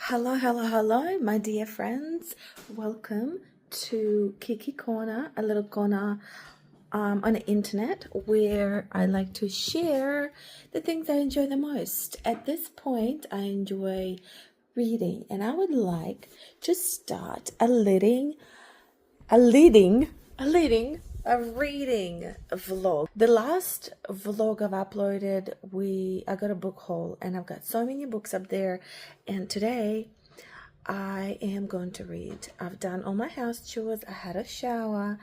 Hello, my dear friends. Welcome to Kiki Corner, a little corner on the internet where I like to share the things I enjoy the most. At this point, I enjoy reading, and I would like to start a reading vlog. The last vlog I've uploaded, I got a book haul, and I've got so many books up there, and today I am going to read. I've done all my house chores, I had a shower,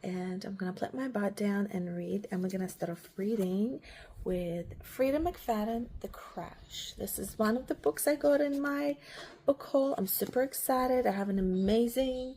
and I'm gonna put my butt down and read, and we're gonna start off reading with Freida McFadden, The Crash. This is one of the books I got in my book haul. I'm super excited. I have an amazing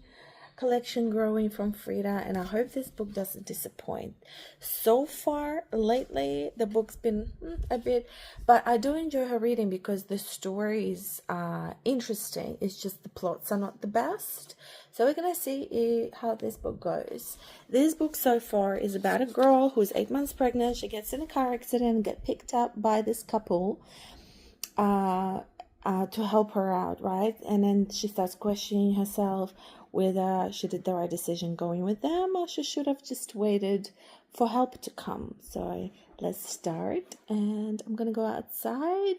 collection growing from Freida, and I hope this book doesn't disappoint. So far lately the book's been a bit, but I do enjoy her reading because the stories are interesting. It's just the plots are not the best. So we're gonna see how this book goes. This book so far is about a girl who's 8 months pregnant. She gets in a car accident and get picked up by this couple to help her out, right? And then she starts questioning herself whether she did the right decision going with them, or she should have just waited for help to come. So let's start, and I'm gonna go outside,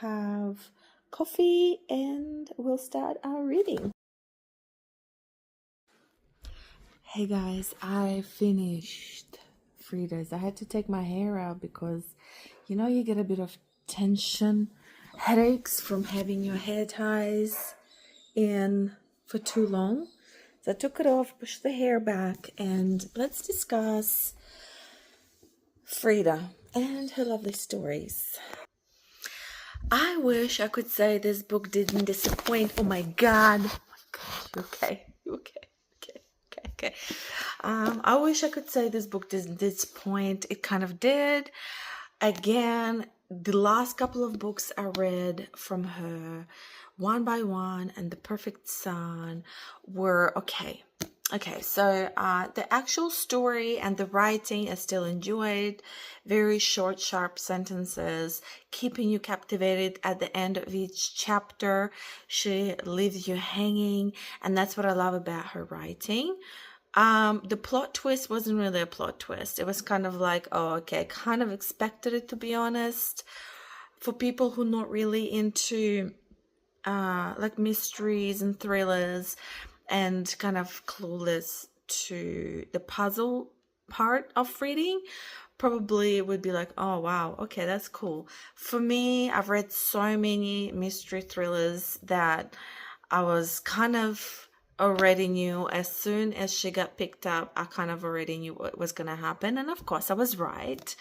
have coffee, and we'll start our reading. Hey guys, I finished Freida's. I had to take my hair out because you get a bit of tension, headaches from having your hair ties in for too long. So I took it off, pushed the hair back, and let's discuss Freida and her lovely stories. I wish I could say this book didn't disappoint. Oh my god. You okay? Okay. I wish I could say this book didn't disappoint. It kind of did. Again, the last couple of books I read from her, One by One and The Perfect Son, were okay. So the actual story and the writing I still enjoyed. Very short, sharp sentences, keeping you captivated at the end of each chapter. She leaves you hanging, and that's what I love about her writing. The plot twist wasn't really a plot twist. It was kind of like, oh, okay, I kind of expected it, to be honest. For people who not really into like mysteries and thrillers and kind of clueless to the puzzle part of reading, probably would be like, oh wow, okay, that's cool. For me, I've read so many mystery thrillers that I was kind of already knew as soon as she got picked up, I kind of already knew what was going to happen. And of course, I was right.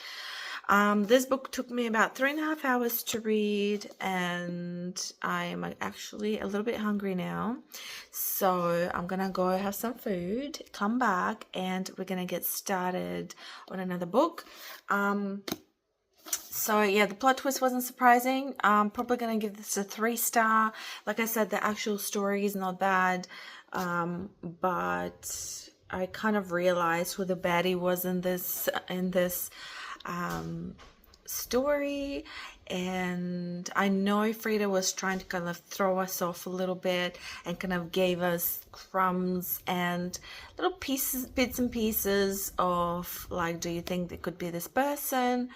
This book took me about 3.5 hours to read, and I'm actually a little bit hungry now. So I'm going to go have some food, come back, and we're going to get started on another book. So yeah, the plot twist wasn't surprising. I'm probably going to give this a 3-star. Like I said, the actual story is not bad, but I kind of realized who the baddie was in this story, and I know Freida was trying to kind of throw us off a little bit and kind of gave us crumbs and little bits and pieces of like, do you think it could be this person?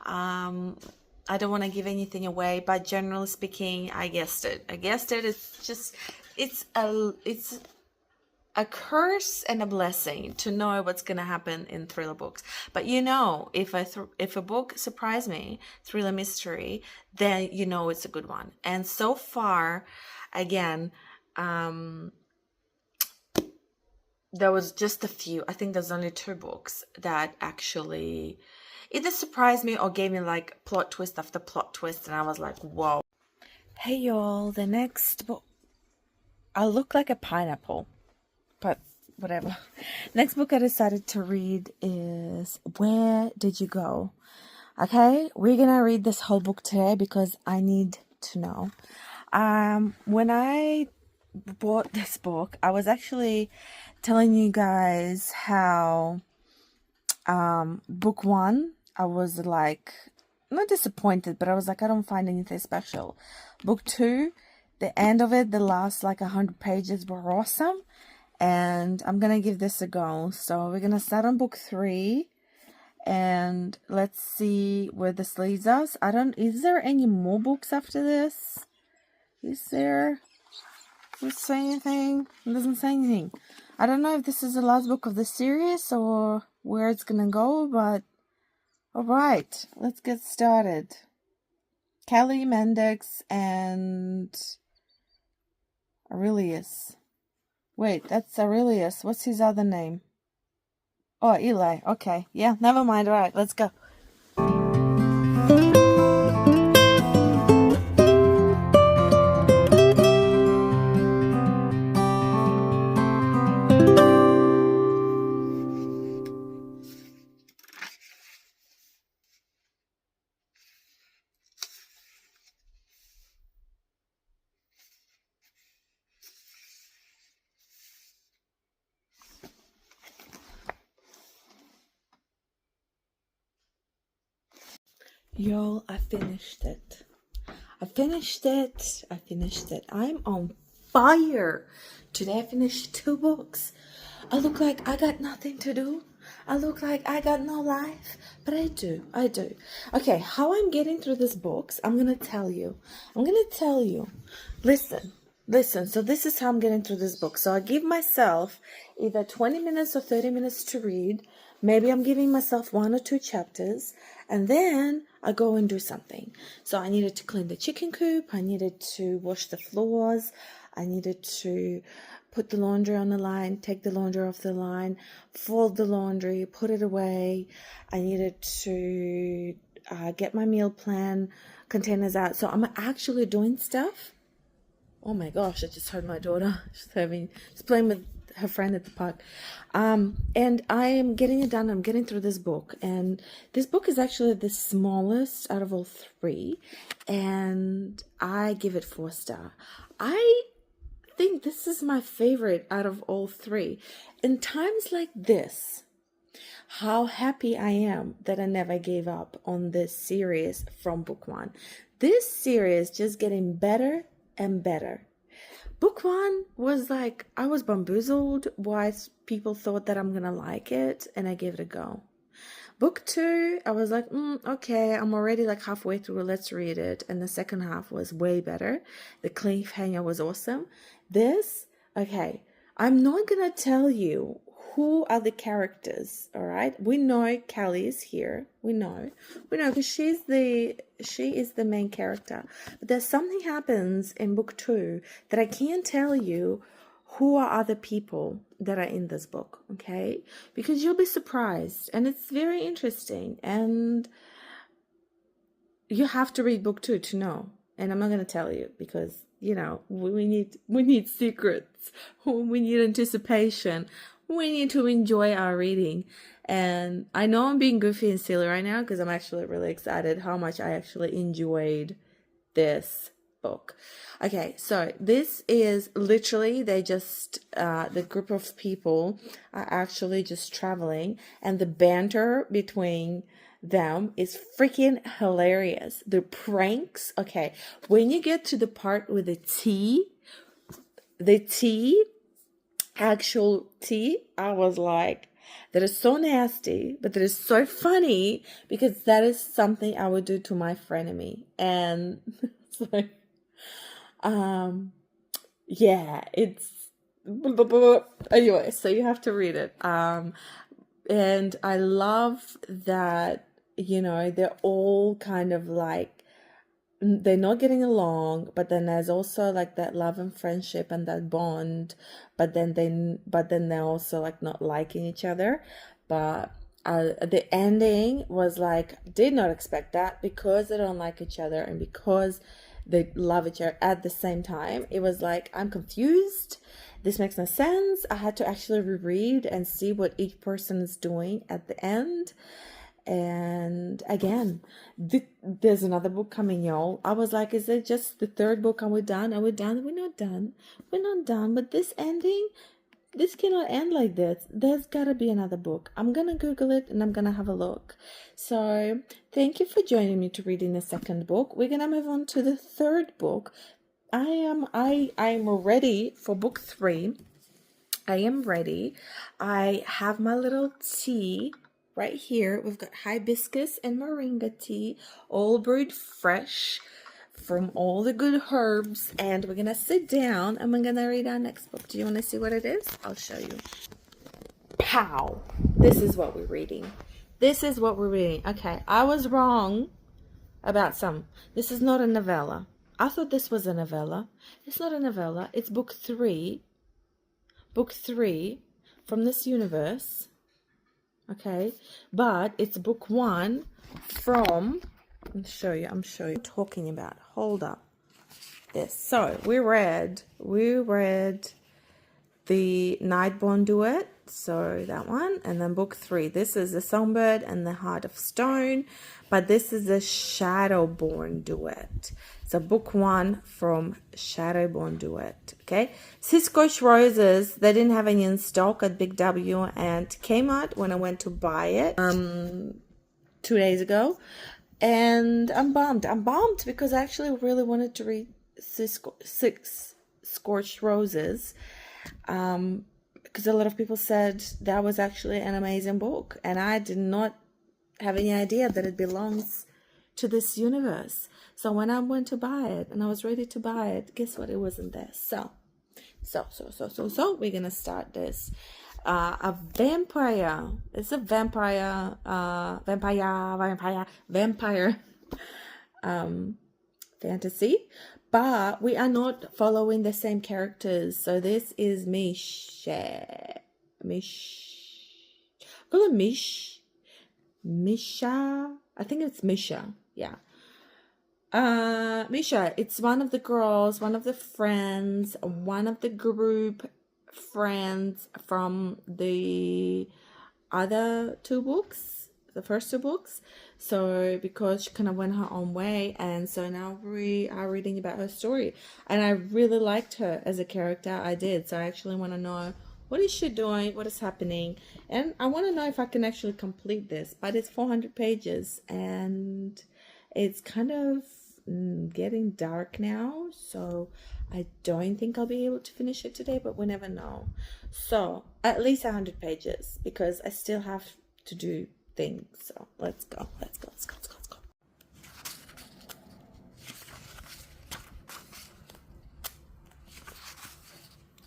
I don't want to give anything away, but generally speaking, I guessed it. It's a curse and a blessing to know what's going to happen in thriller books. But if a book surprised me, thriller mystery, then it's a good one. And so far, again, there was just a few. I think there's only 2 books that actually either surprised me or gave me like plot twist after plot twist, and I was like, whoa. Hey y'all, the next book, I look like a pineapple, but whatever. Next book I decided to read is Where Did You Go? Okay, we're gonna read this whole book today because I need to know. When I bought this book, I was actually telling you guys how book 1, I was like not disappointed, but I was like, I don't find anything special. Book 2, the end of it, the last like 100 pages were awesome. And I'm going to give this a go. So we're going to start on book 3. And let's see where this leads us. Is there any more books after this? Is there? Does it say anything? It doesn't say anything. I don't know if this is the last book of the series or where it's gonna go, but alright, let's get started. Kelly, Mendex, and Aurelius. Wait, that's Aurelius. What's his other name? Oh, Eli. Okay. Yeah, never mind. Alright, let's go. Y'all, I finished it. I finished it. I'm on fire. Today I finished 2 books. I look like I got nothing to do. I look like I got no life. But I do. Okay, how I'm getting through these books, I'm going to tell you. Listen. So this is how I'm getting through this book. So I give myself either 20 minutes or 30 minutes to read. Maybe I'm giving myself 1 or 2 chapters. And then I go and do something. So I needed to clean the chicken coop. I needed to wash the floors. I needed to put the laundry on the line, take the laundry off the line, fold the laundry, put it away. I needed to get my meal plan containers out. So I'm actually doing stuff. Oh my gosh, I just heard my daughter. She's playing with her friend at the park. And I am getting it done. I'm getting through this book. And this book is actually the smallest out of all 3. And I give it 4 stars. I think this is my favorite out of all 3. In times like this, how happy I am that I never gave up on this series from book 1. This series just getting better and better. Book 1 was like, I was bamboozled why people thought that I'm going to like it, and I gave it a go. Book 2, I was like, okay, I'm already like halfway through, let's read it. And the second half was way better. The cliffhanger was awesome. This, okay, I'm not going to tell you who are the characters, all right? We know Kelly is here. We know because she is the main character. But there's something happens in book 2 that I can't tell you who are other people that are in this book, okay? Because you'll be surprised, and it's very interesting, and you have to read book 2 to know. And I'm not going to tell you because, we need secrets. We need anticipation. We need to enjoy our reading. And I know I'm being goofy and silly right now because I'm actually really excited how much I actually enjoyed this book. Okay, so this is literally the group of people are actually just traveling, and the banter between them is freaking hilarious. The pranks, okay, when you get to the part with actual tea, I was like, that is so nasty, but that is so funny because that is something I would do to my frenemy. And it's like, yeah, it's anyway, so you have to read it. And I love that, they're all kind of like, they're not getting along, but then there's also like that love and friendship and that bond, but then they're also like not liking each other. But the ending was like, did not expect that because they don't like each other and because they love each other at the same time. It was like, I'm confused. This makes no sense. I had to actually reread and see what each person is doing at the end. And again, there's another book coming, y'all. I was like, is it just the 3rd book? Are we done? We're not done. But this ending, this cannot end like this. There's gotta be another book. I'm gonna Google it and I'm gonna have a look. So thank you for joining me to reading the 2nd book. We're gonna move on to the 3rd book. I'm ready for book 3. I am ready. I have my little tea right here. We've got hibiscus and moringa tea, all brewed fresh from all the good herbs. And we're gonna sit down and we're gonna read our next book. Do you want to see what it is? I'll show you. Pow! This is what we're reading. This is what we're reading. Okay, I was wrong about some. This is not a novella. I thought this was a novella. It's not a novella. It's book 3. Book 3 from this universe. Okay, but it's book 1 from. I'm talking about. Hold up. This. So we read the Nightborn Duet, so that one, and then book 3. This is the Songbird and the Heart of Stone, but this is the Shadowborn Duet. So book 1 from Shadowborn Duet. Okay, Cisco's Roses, they didn't have any in stock at Big W and Kmart when I went to buy it 2 days ago, and I'm bummed because I actually really wanted to read Six Scorched Roses, because a lot of people said that was actually an amazing book, and I did not have any idea that it belongs to this universe. So when I went to buy it and I was ready to buy it, guess what? It wasn't there. So we're gonna start this. A vampire. It's a vampire. Vampire. Fantasy. But we are not following the same characters. So this is Misha. Call it Misha. I think it's Misha. Yeah. Misha, it's one of the girls, one of the friends, one of the group friends from the other 2 books, the first 2 books. So because she kind of went her own way, and so now we are reading about her story, and I really liked her as a character. I did. So I actually want to know, what is she doing, what is happening, and I want to know if I can actually complete this. But it's 400 pages and it's kind of getting dark now, so I don't think I'll be able to finish it today, but we never know. So at least 100 pages, because I still have to do things. So let's go.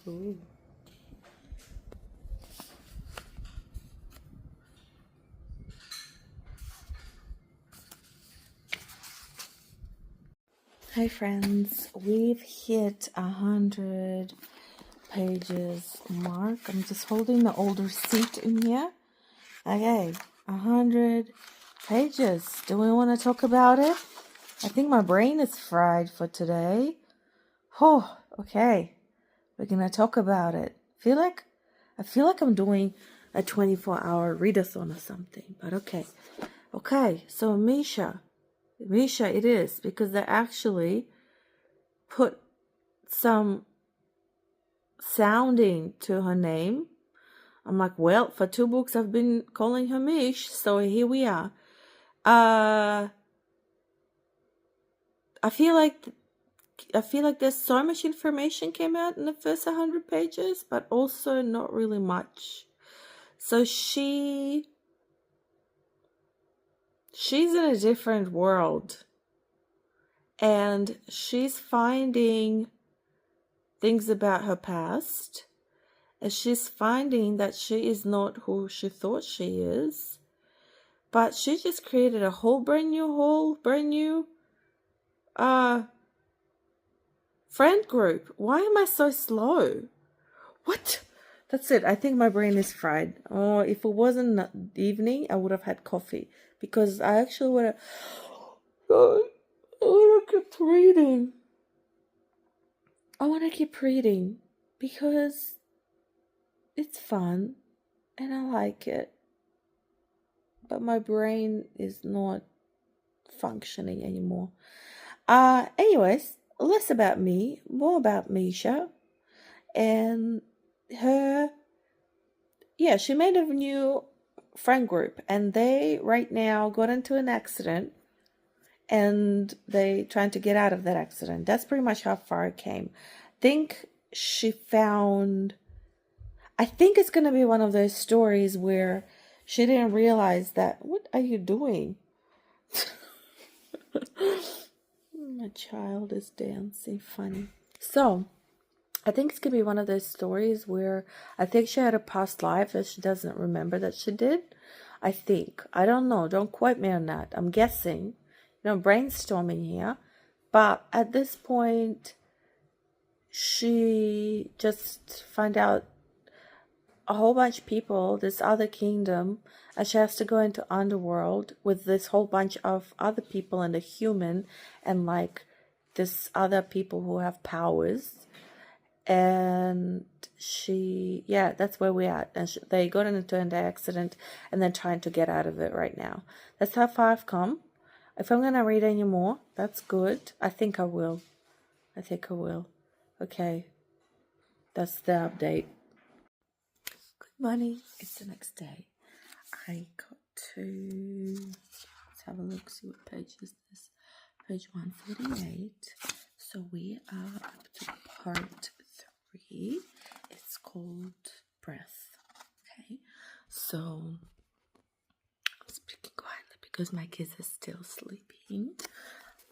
Ooh. Hi friends, we've hit 100 pages mark. I'm just holding the older seat in here. Okay, 100 pages. Do we want to talk about it? I think my brain is fried for today. Oh, okay. We're gonna talk about it. I feel like I'm doing a 24-hour readathon or something, but okay. Okay, so Misha it is, because they actually put some sounding to her name. I'm like, well, for 2 books I've been calling her Mish, so here we are. I feel like there's so much information came out in the first 100 pages, but also not really much. So she's in a different world, and she's finding things about her past, and she's finding that she is not who she thought she is, but she just created a whole brand new friend group. Why am I so slow? What? That's it. I think my brain is fried. Oh, if it wasn't evening, I would have had coffee, because I actually would have. I want to keep reading. I want to keep reading because it's fun and I like it, but my brain is not functioning anymore. Anyways, less about me, more about Misha and her. Yeah, she made a new friend group, and they right now got into an accident, and they trying to get out of that accident. That's pretty much how far it came. Think she found, I think it's going to be one of those stories where she didn't realize that, what are you doing? My child is dancing funny. So, I think it's going to be one of those stories where I think she had a past life that she doesn't remember that she did. I think. I don't know. Don't quote me on that. I'm guessing. Brainstorming here. But at this point, she just find out a whole bunch of people, this other kingdom, and she has to go into underworld with this whole bunch of other people and a human and like this other people who have powers. And that's where we're at. And they got into an accident and they're trying to get out of it right now. That's how far I've come. If I'm going to read any more, that's good. I think I will. Okay. That's the update. Good morning. It's the next day. I got to... Let's have a look, see what page is this. Page 148. So we are up to part 3. It's called Breath. Okay. So I'm speaking quietly because my kids are still sleeping.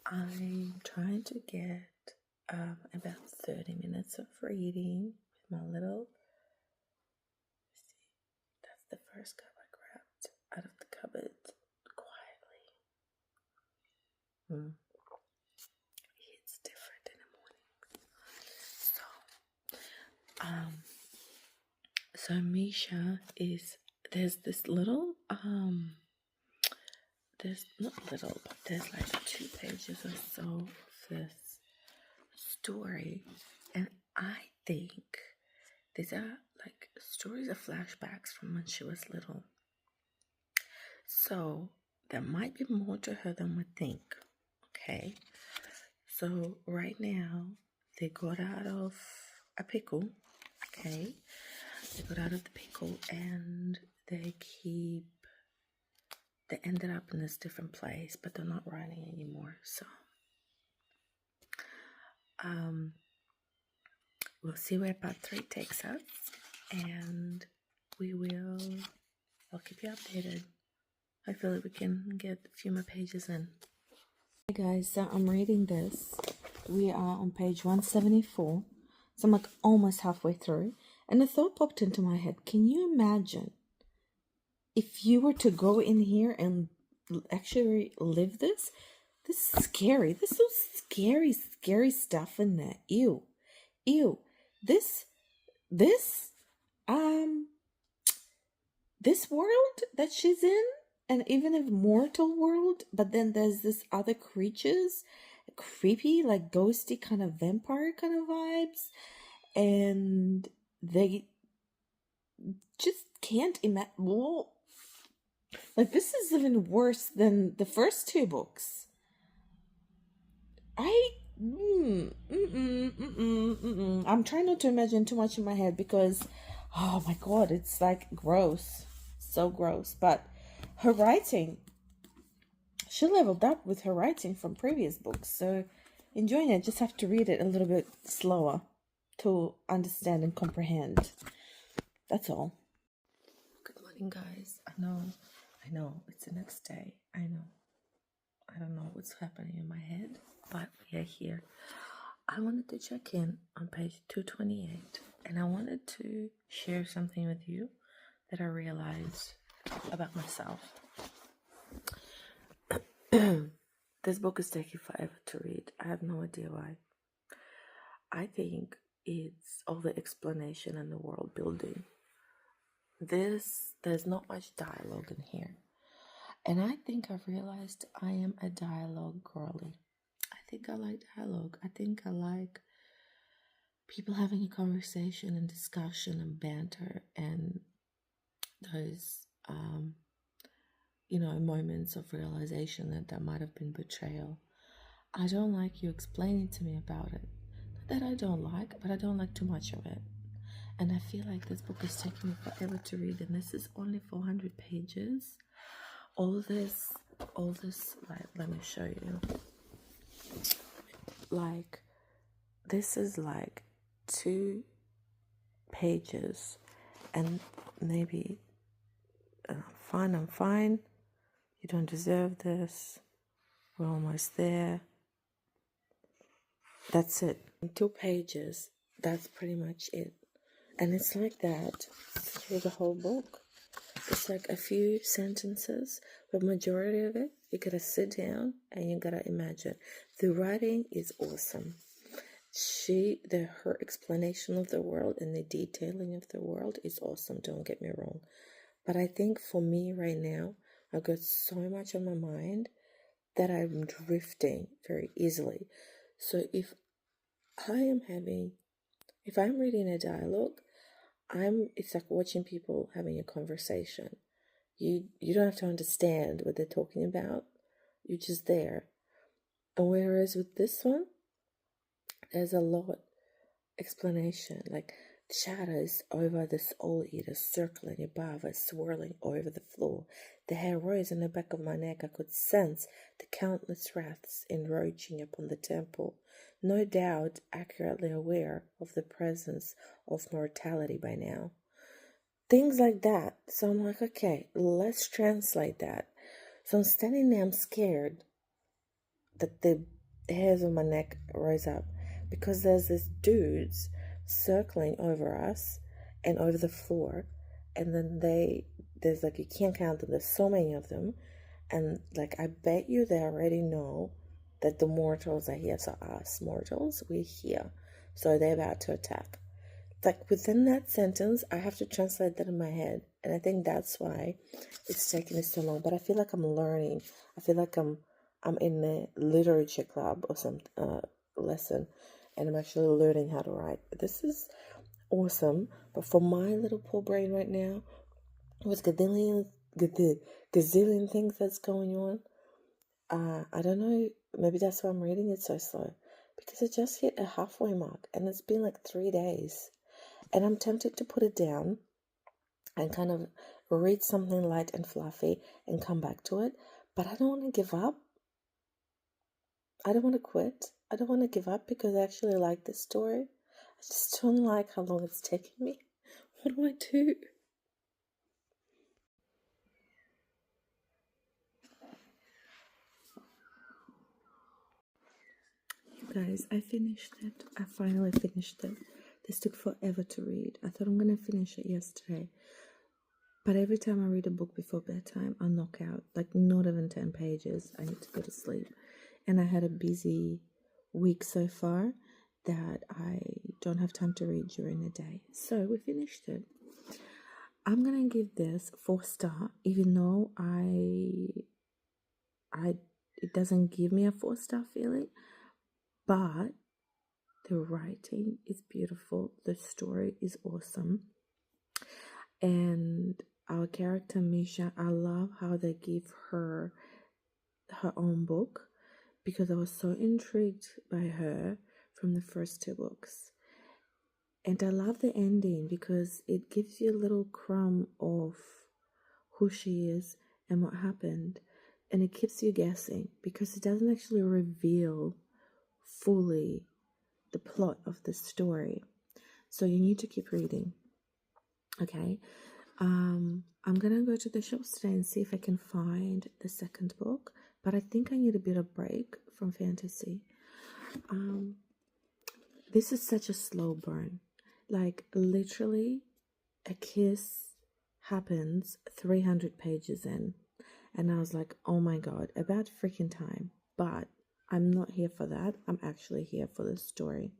I'm trying to get about 30 minutes of reading with my little... See, that's the first cup I grabbed out of the cupboard quietly. It's different in the morning. So Misha is, there's this little, there's not little, but there's like 2 pages or so of this story, and I think these are like stories of flashbacks from when she was little. So there might be more to her than we think. Okay, so right now they got out of a pickle. Okay, they got out of the pickle and they ended up in this different place, but they're not running anymore. So we'll see where part 3 takes us, and I'll keep you updated. I feel like we can get a few more pages in. Hey guys, so I'm reading this. We are on page 174. So I'm like almost halfway through. And a thought popped into my head. Can you imagine if you were to go in here and actually live this? This is scary. There's so scary stuff in there. Ew. This world that she's in, and even a mortal world, but then there's this other creatures, creepy, like ghosty kind of vampire kind of vibes, and they just can't imagine. Like, this is even worse than the first 2 books. I'm trying not to imagine too much in my head because, oh my god, it's like gross. So gross. But her writing, she leveled up with her writing from previous books. So enjoying it. Just have to read it a little bit slower to understand and comprehend. That's all. Good morning, guys. I know, it's the next day. I know. I don't know what's happening in my head, but we are here. I wanted to check in on page 228, and I wanted to share something with you that I realized about myself. This book is taking forever to read. I have no idea why. I think it's all the explanation and the world building. There's not much dialogue in here. And I think I've realized I am a dialogue girly. I think I like dialogue. I think I like people having a conversation and discussion and banter and those, moments of realization that there might have been betrayal. I don't like you explaining to me about it. Not that I don't like, but I don't like too much of it. And I feel like this book is taking me forever to read, and this is only 400 pages. All this all this, like, let me show you. Like, this is like 2 pages, and maybe I'm fine. You don't deserve this. We're almost there. That's it. 2 pages. That's pretty much it. And it's like that through the whole book. It's like a few sentences, but majority of it, you gotta sit down and you gotta imagine. The writing is awesome. Her explanation of the world and the detailing of the world is awesome, don't get me wrong. But I think for me right now, I've got so much on my mind that I'm drifting very easily. So if I'm reading a dialogue, it's like watching people having a conversation. You don't have to understand what they're talking about. You're just there. And whereas with this one, there's a lot explanation, like shadows over the soul eater circling above us, swirling over the floor. The hair rose on the back of my neck. I could sense the countless wraiths encroaching upon the temple, no doubt accurately aware of the presence of mortality by now. Things like that. So I'm like, okay, let's translate that. So I'm standing there, I'm scared that the hairs on my neck rise up because there's this dudes circling over us and over the floor, and then there's like, you can't count them, there's so many of them, and like, I bet you they already know that the mortals are here. So us mortals, we're here, so they're about to attack. Like, within that sentence, I have to translate that in my head, and I think that's why it's taking me so long. But I feel like I'm learning. I feel like I'm in a literature club or some lesson, and I'm actually learning how to write. This is awesome, but for my little poor brain right now, with gazillion things that's going on, I don't know, maybe that's why I'm reading it so slow, because I just hit a halfway mark, and it's been like 3 days. And I'm tempted to put it down and kind of read something light and fluffy and come back to it. But I don't want to give up. I don't want to quit. I don't want to give up because I actually like this story. I just don't like how long it's taking me. What do I do? You guys, I finished it. I finally finished it. This took forever to read. I thought I'm going to finish it yesterday. But every time I read a book before bedtime, I knock out, like, not even 10 pages. I need to go to sleep. And I had a busy week so far that I don't have time to read during the day. So we finished it. I'm going to give this 4-star, even though it doesn't give me a 4-star feeling. But the writing is beautiful. The story is awesome. And our character Misha, I love how they give her own book, because I was so intrigued by her from the first 2 books. And I love the ending because it gives you a little crumb of who she is and what happened. And it keeps you guessing because it doesn't actually reveal fully the plot of the story. So you need to keep reading. Okay. I'm gonna go to the shops today and see if I can find the second book, but I think I need a bit of break from fantasy. This is such a slow burn. Like, literally, a kiss happens 300 pages in, and I was like, oh my god, about freaking time. But I'm not here for that. I'm actually here for the story.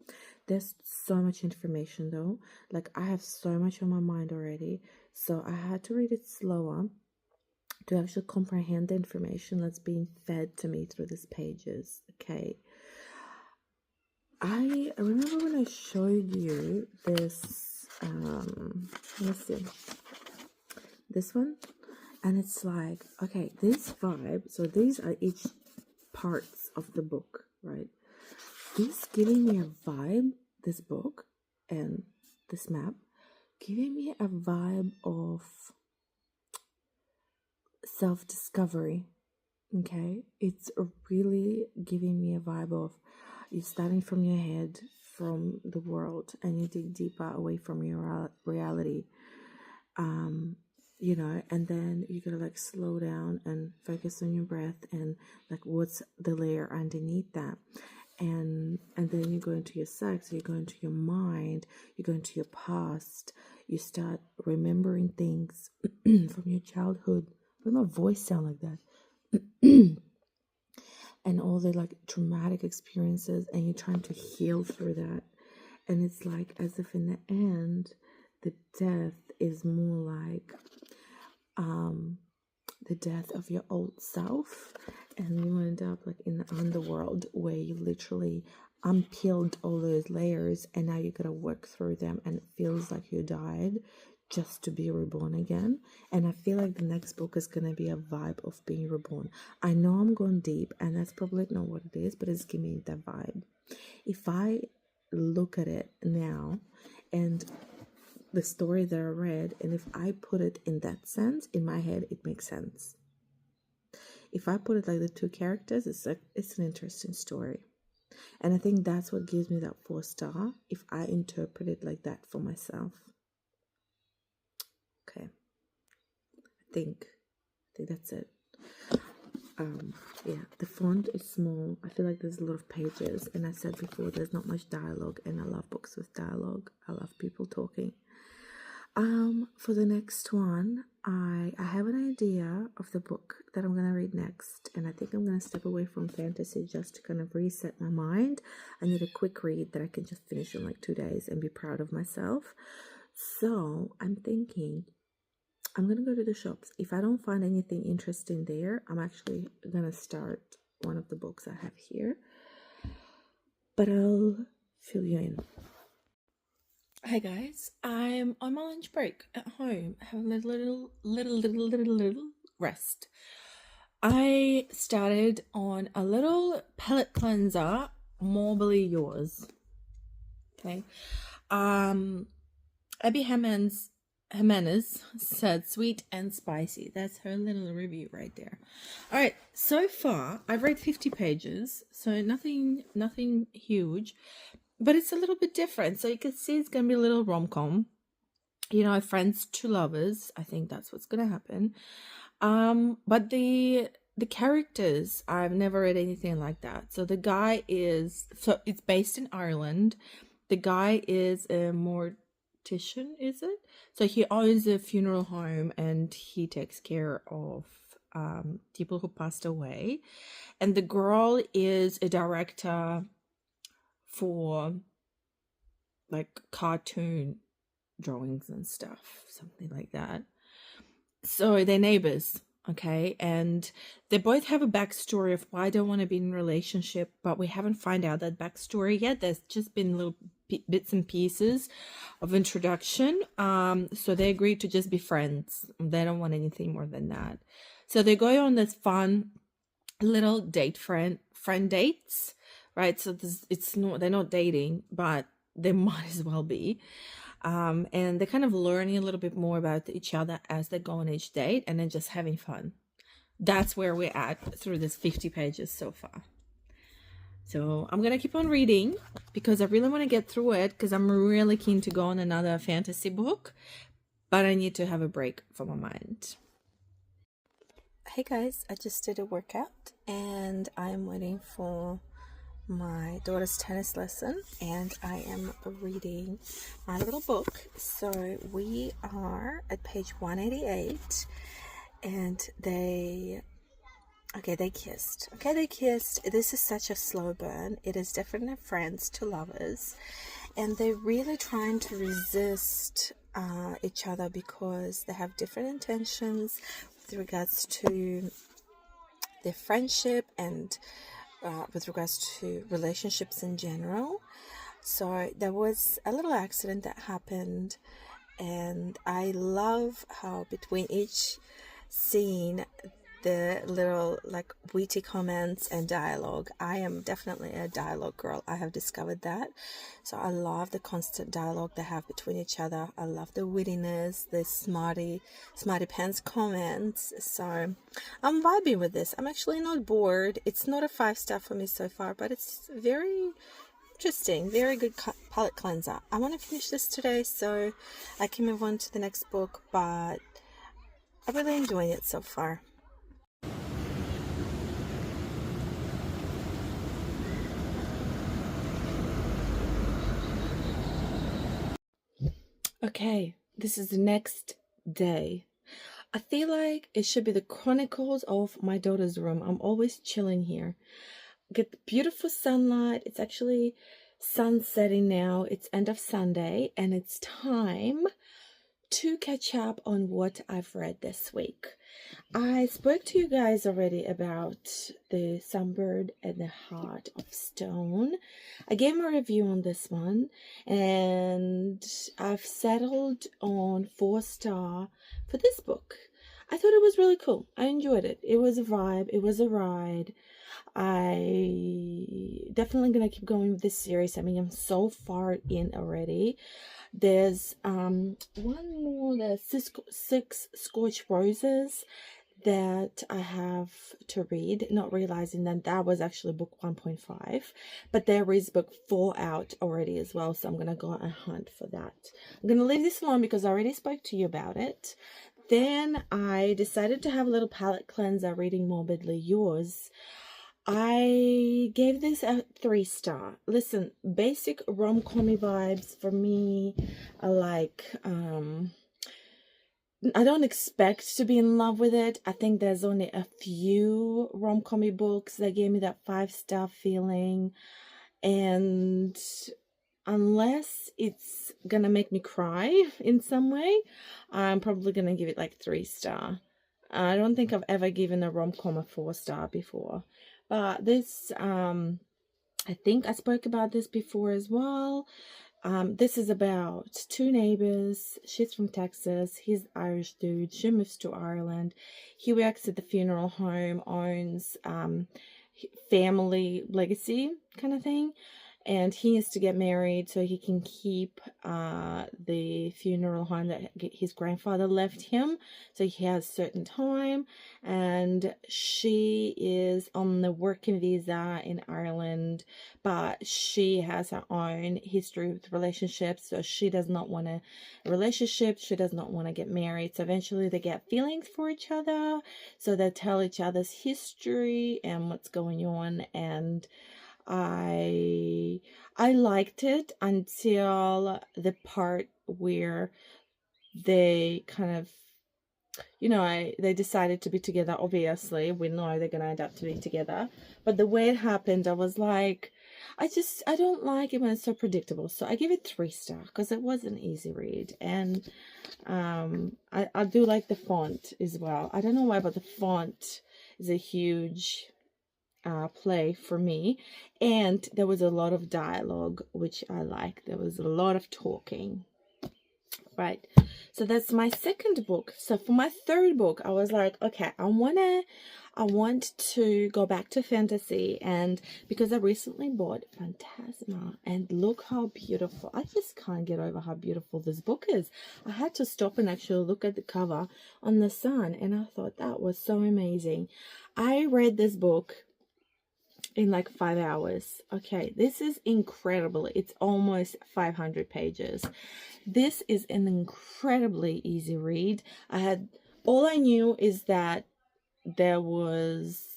There's so much information though. Like, I have so much on my mind already, so I had to read it slower to actually comprehend the information that's being fed to me through these pages. Okay. I remember when I showed you this, let's see, this one, and it's like, okay, this vibe, so these are each parts of the book, right? This giving me a vibe, this book and this map, giving me a vibe of self-discovery, Okay, it's really giving me a vibe of you starting from your head, from the world, and you dig deeper away from your reality. And then you gotta like slow down and focus on your breath and like what's the layer underneath that. And then you go into your sex, you go into your mind, you go into your past, you start remembering things from your childhood. Why does my voice sound like that? And all the like traumatic experiences, and you're trying to heal through that. And it's like as if in the end the death is more like the death of your old self, and you end up like in the underworld where you literally unpeeled all those layers, and now you gotta work through them, and it feels like you died just to be reborn again. And I feel like the next book is gonna be a vibe of being reborn. I know I'm going deep, and that's probably not what it is, but it's giving me that vibe. If I look at it now and the story that I read, and if I put it in that sense in my head, it makes sense. If I put it like the two characters, it's an interesting story. And I think that's what gives me that 4-star, if I interpret it like that for myself. Okay, I think that's it. Yeah, the font is small. I feel like there's a lot of pages, and I said before, there's not much dialogue, and I love books with dialogue. I love people talking. For the next one, I have an idea of the book that I'm gonna read next, and I think I'm gonna step away from fantasy just to kind of reset my mind. I need a quick read that I can just finish in like 2 days and be proud of myself. So I'm thinking I'm gonna go to the shops. If I don't find anything interesting there, I'm actually gonna start one of the books I have here, but I'll fill you in. Hey guys, I'm on my lunch break at home, having a little rest. I started on a little palette cleanser, Morbidly Yours. Okay. Abby Jimenez said sweet and spicy. That's her little review right there. All right, so far I've read 50 pages, so nothing huge. But it's a little bit different. So you can see it's going to be a little rom-com. Friends to lovers. I think that's what's going to happen. But the characters, I've never read anything like that. So the guy so it's based in Ireland. The guy is a mortician, is it? So he owns a funeral home, and he takes care of people who passed away. And the girl is a director for like cartoon drawings and stuff, something like that. So they're neighbors, okay? And they both have a backstory of why they want to be in a relationship, but we haven't found out that backstory yet. There's just been little bits and pieces of introduction. So they agreed to just be friends. They don't want anything more than that. So they go on this fun little friend dates, right? So they're not dating, but they might as well be. And they're kind of learning a little bit more about each other as they go on each date, and then just having fun. That's where we're at through this 50 pages so far. So I'm gonna keep on reading because I really want to get through it, because I'm really keen to go on another fantasy book, but I need to have a break for my mind. Hey guys, I just did a workout and I'm waiting for my daughter's tennis lesson, and I am reading my little book. So we are at page 188, and they kissed. They kissed. This is such a slow burn. It is definitely friends to lovers, and they're really trying to resist each other because they have different intentions with regards to their friendship and with regards to relationships in general. So there was a little accident that happened, and I love how between each scene the little like witty comments and dialogue. I am definitely a dialogue girl. I have discovered that. So I love the constant dialogue they have between each other. I love the wittiness, the smarty pants comments. So I'm vibing with this. I'm actually not bored. It's not a 5-star for me so far, but it's very interesting, very good palette cleanser. I want to finish this today so I can move on to the next book, but I'm really enjoying it so far. Okay, this is the next day. I feel like it should be the Chronicles of My Daughter's Room. I'm always chilling here. Get the beautiful sunlight. It's actually sunsetting now. It's end of Sunday, and it's time to catch up on what I've read this week. I spoke to you guys already about The Sunbird and the Heart of Stone. I gave a review on this one, and I've settled on 4-star for this book. I thought it was really cool. I enjoyed it. It was a vibe. It was a ride. I definitely gonna keep going with this series. I mean, I'm so far in already. There's one more, the six Scorched Roses that I have to read, not realizing that that was actually book 1.5, but there is book 4 out already as well, so I'm gonna go and hunt for that. I'm gonna leave this alone because I already spoke to you about it. Then I decided to have a little palette cleanser reading Morbidly Yours. I gave this a 3-star. Listen, basic rom-com-y vibes for me are like, I don't expect to be in love with it. I think there's only a few rom-com-y books that gave me that 5-star feeling. And unless it's gonna make me cry in some way, I'm probably gonna give it like 3-star. I don't think I've ever given a rom-com a 4-star before. But this, I think I spoke about this before as well. This is about 2 neighbors. She's from Texas. He's an Irish dude. She moves to Ireland. He works at the funeral home, owns family legacy kind of thing. And he needs to get married so he can keep the funeral home that his grandfather left him. So he has certain time. And she is on the working visa in Ireland, but she has her own history with relationships. So she does not want a relationship. She does not want to get married. So eventually they get feelings for each other. So they tell each other's history and what's going on. And I liked it until the part where they kind of, you know, they decided to be together. Obviously, we know they're gonna end up to be together, but the way it happened, I was like, I don't like it when it's so predictable. So I give it 3-star because it was an easy read, and I do like the font as well. I don't know why, but the font is a huge play for me, and there was a lot of dialogue, which I like. There was a lot of talking, right? So that's my second book. So for my third book, I was like, okay, I want to go back to fantasy, and because I recently bought Phantasma, and look how beautiful. I just can't get over how beautiful this book is. I had to stop and actually look at the cover on the sun, and I thought that was so amazing. I read this book in like 5 hours. Okay, this is incredible. It's almost 500 pages. This is an incredibly easy read. All I knew is that there was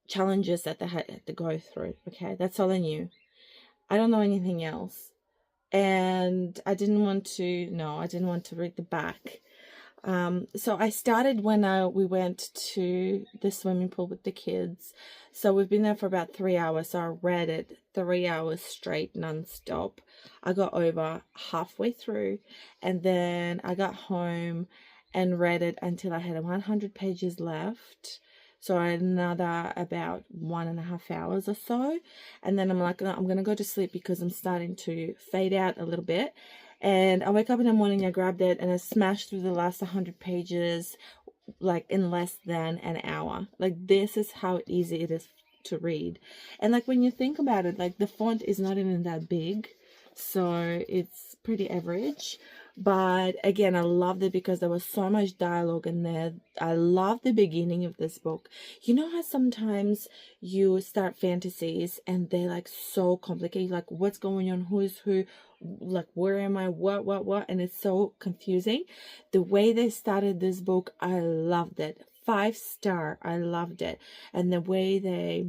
challenges that they had to go through. Okay, that's all I knew. I don't know anything else, and I didn't want to read the back. So I started when we went to the swimming pool with the kids. So we've been there for about 3 hours. So I read it 3 hours straight, non-stop. I got over halfway through, and then I got home and read it until I had 100 pages left. So I had another about 1.5 hours or so. And then I'm like, no, I'm going to go to sleep because I'm starting to fade out a little bit. And I wake up in the morning, I grabbed it and I smashed through the last 100 pages like in less than an hour. Like this is how easy it is to read. And like when you think about it, like the font is not even that big, so it's pretty average. But again, I loved it because there was so much dialogue in there. I love the beginning of this book. You know how sometimes you start fantasies and they're like so complicated, like what's going on, who is who, like where am I, what, and it's so confusing. The way they started this book, I loved it. 5-star. I loved it. And the way they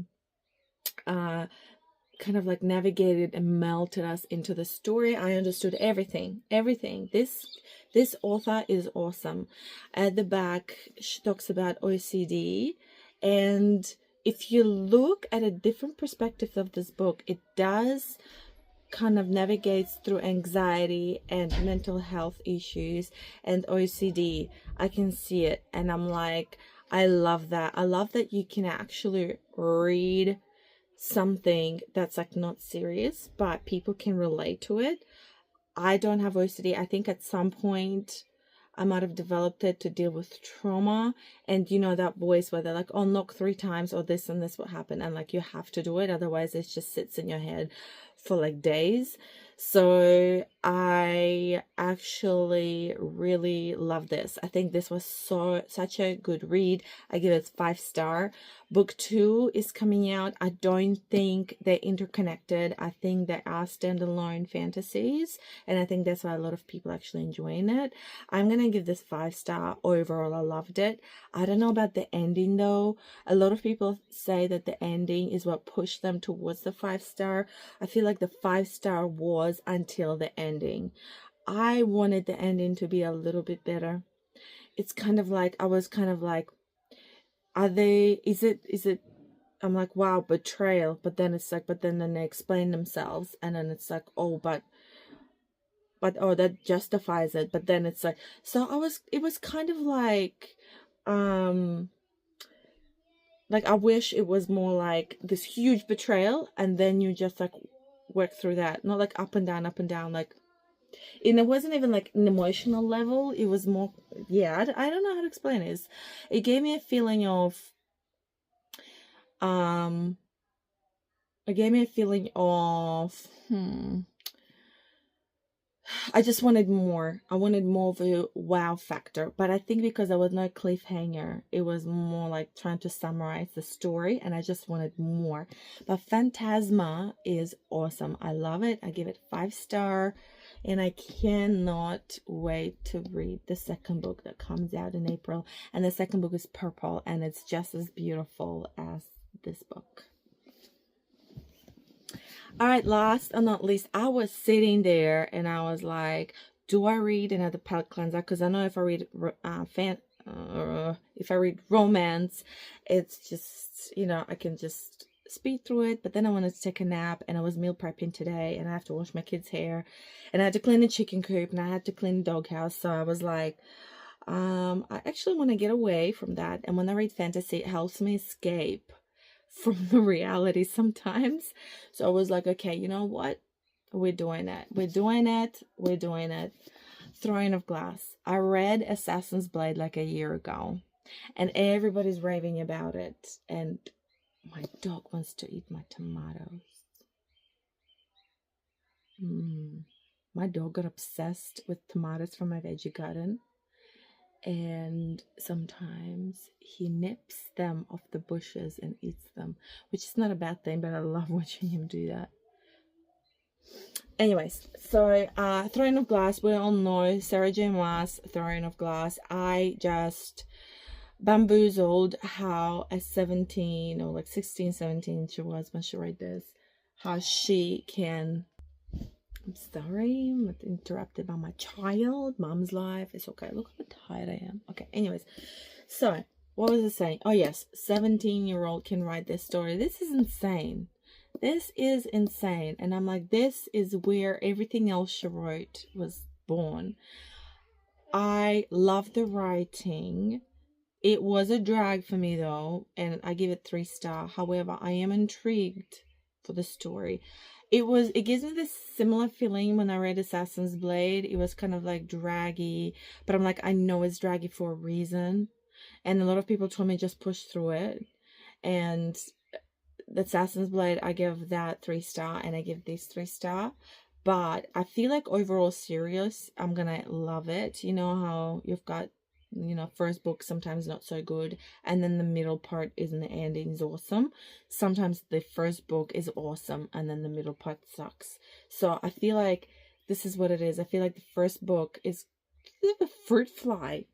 kind of like navigated and melted us into the story, I understood everything. This author is awesome. At the back she talks about OCD, and if you look at a different perspective of this book, it does kind of navigates through anxiety and mental health issues and OCD. I can see it, and I'm like, I love that. I love that you can actually read something that's like not serious, but people can relate to it. I don't have OCD. I think at some point I might have developed it to deal with trauma. And you know that voice where they're like, oh, knock 3 times or this and this will happen. And like you have to do it. Otherwise it just sits in your head for like days. So I actually really love this. I think this was such a good read. I give it 5-star. Book 2 is coming out. I don't think they're interconnected. I think they are standalone fantasies, and I think that's why a lot of people actually enjoying it. I'm gonna give this 5-star. Overall, I loved it. I don't know about the ending though. A lot of people say that the ending is what pushed them towards the 5-star. I feel like the 5-star was until the ending. I wanted the ending to be a little bit better. It's kind of like, I was kind of like, is it, I'm like, wow, betrayal. But then it's like, but then they explain themselves, and then it's like, oh, but oh, that justifies it. But then it's like, so it was kind of like, I wish it was more like this huge betrayal, and then you just like work through that, not like up and down, like, and it wasn't even like an emotional level. It was more, yeah, I don't know how to explain it. It gave me a feeling of, I just wanted more. I wanted more of a wow factor. But I think because there was no cliffhanger, it was more like trying to summarize the story, and I just wanted more. But Phantasma is awesome. I love it. I give it 5-star, and I cannot wait to read the second book that comes out in April. And the second book is purple, and it's just as beautiful as this book. All right, last but not least, I was sitting there and I was like, do I read another palette cleanser? Because I know if I read romance, it's just, you know, I can just speed through it. But then I wanted to take a nap, and I was meal prepping today, and I have to wash my kids' hair, and I had to clean the chicken coop, and I had to clean the doghouse. So I was like, I actually want to get away from that. And when I read fantasy, it helps me escape from the reality sometimes. So I was like, okay, you know what? We're doing it. Throne of Glass. I read Assassin's Blade like a year ago, and everybody's raving about it. And my dog wants to eat my tomatoes. My dog got obsessed with tomatoes from my veggie garden. And sometimes he nips them off the bushes and eats them, which is not a bad thing, but I love watching him do that. Anyways, so Throne of Glass, we all know Sarah J. Maas, Throne of Glass. I just bamboozled how a 17 or like 16, 17 she was when she wrote this, how she can, I'm sorry, I'm interrupted by my child. Mom's life. It's okay. Look how tired I am. Okay, anyways. So, what was I saying? Oh, yes. 17-year-old can write this story. This is insane. This is insane. And I'm like, this is where everything else she wrote was born. I love the writing. It was a drag for me, though. And I give it 3-star. However, I am intrigued for the story. It gives me this similar feeling when I read Assassin's Blade. It was kind of like draggy, but I'm like, I know it's draggy for a reason. and a lot of people told me just push through it. And the Assassin's Blade, I give that 3-star, and I give this 3-star. But I feel like overall serious, I'm gonna love it. You know how you've got, first book sometimes not so good, and then the middle part isn't, the ending is awesome. Sometimes the first book is awesome, and then the middle part sucks. So I feel like this is what it is. I feel like the first book is a fruit fly.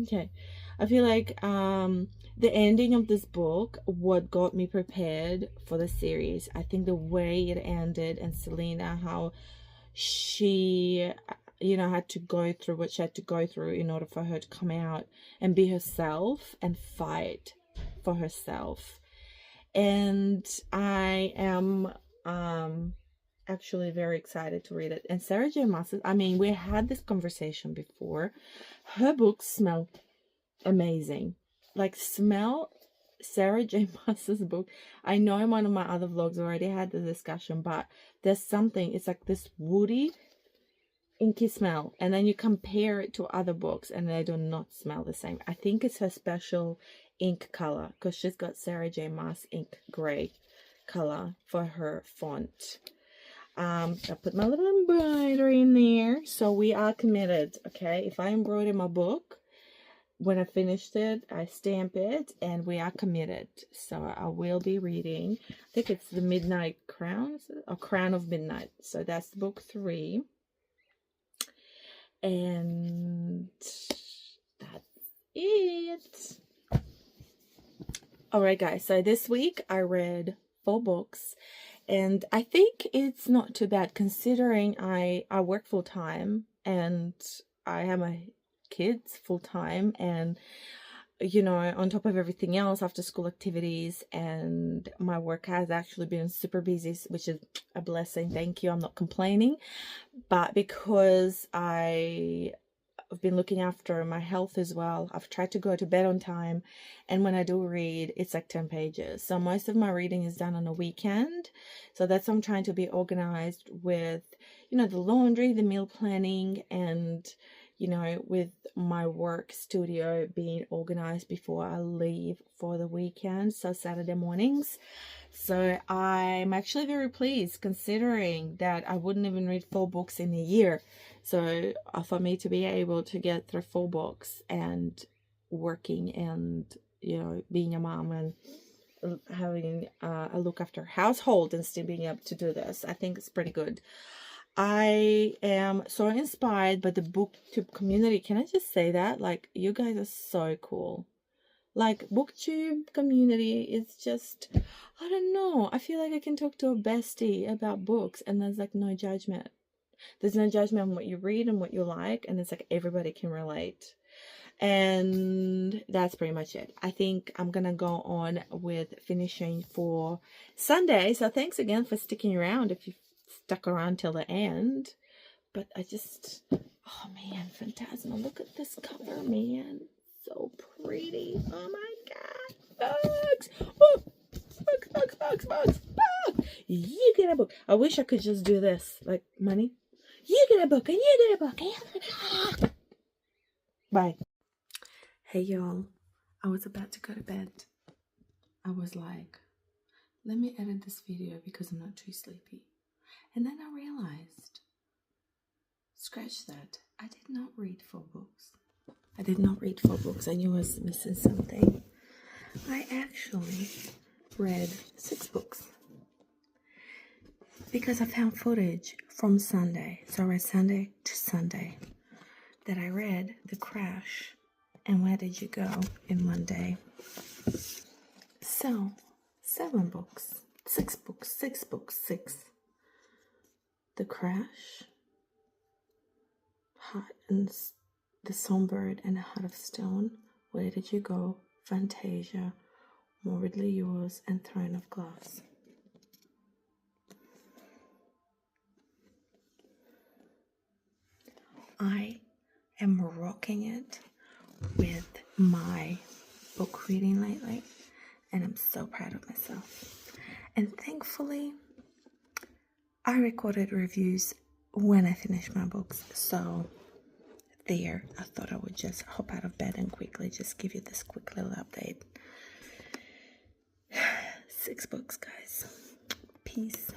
Okay. I feel like the ending of this book, what got me prepared for the series. I think the way it ended, and Selena, how she had to go through what she had to go through in order for her to come out and be herself and fight for herself. And I am actually very excited to read it. And Sarah J Maas, I mean, we had this conversation before. Her books smell amazing. Like, smell Sarah J Maas's book. I know in one of my other vlogs already had the discussion, but there's something, it's like this woody, inky smell, and then you compare it to other books and they do not smell the same. I think it's her special ink color, because she's got Sarah J Maas ink gray color for her font. I put my little embroidery in there, so we are committed. Okay, if I embroider my book, when I finished it, I stamp it, and we are committed. So I will be reading, I think it's The Midnight Crown, or Crown of Midnight. So that's book 3. And that's it. Alright guys, so this week I read 4 books, and I think it's not too bad considering I work full-time and I have my kids full-time, and on top of everything else, after school activities, and my work has actually been super busy, which is a blessing. Thank you, I'm not complaining. But because I've been looking after my health as well, I've tried to go to bed on time, and when I do read, it's like 10 pages. So most of my reading is done on a weekend. So that's why I'm trying to be organized with the laundry, the meal planning, and with my work studio being organized before I leave for the weekend, so Saturday mornings. So I'm actually very pleased, considering that I wouldn't even read 4 books in a year. So for me to be able to get through 4 books and working and being a mom and having a look after household and still being able to do this, I think it's pretty good. I am so inspired by the booktube community. Can I just say that? Like, you guys are so cool. Like, booktube community is just, I don't know, I feel like I can talk to a bestie about books, and there's like no judgment. There's no judgment on what you read and what you like, and it's like everybody can relate. And that's pretty much it. I think I'm gonna go on with finishing for Sunday. So thanks again for sticking around if you've stuck around till the end. But I just, oh man, Phantasma, look at this cover, man. So pretty. Oh my god. Bugs. Oh, bugs. You get a book. I wish I could just do this. Like, money. You get a book and you get a book. And bye. Hey y'all. I was about to go to bed. I was like, let me edit this video because I'm not too sleepy. And then I realized, scratch that, I did not read 4 books. I did not read 4 books. I knew I was missing something. I actually read 6 books. Because I found footage from Sunday. So I read Sunday to Sunday. That I read The Crash and Where Did You Go in one day. So, 7 books. 6 books. The Crash, Heart and the Songbird and a Heart of Stone, Where Did You Go, Fantasia, Morbidly Yours, and Throne of Glass. I am rocking it with my book reading lately, and I'm so proud of myself. And thankfully, I recorded reviews when I finished my books, so there. I thought I would just hop out of bed and quickly just give you this quick little update. 6 books, guys. Peace.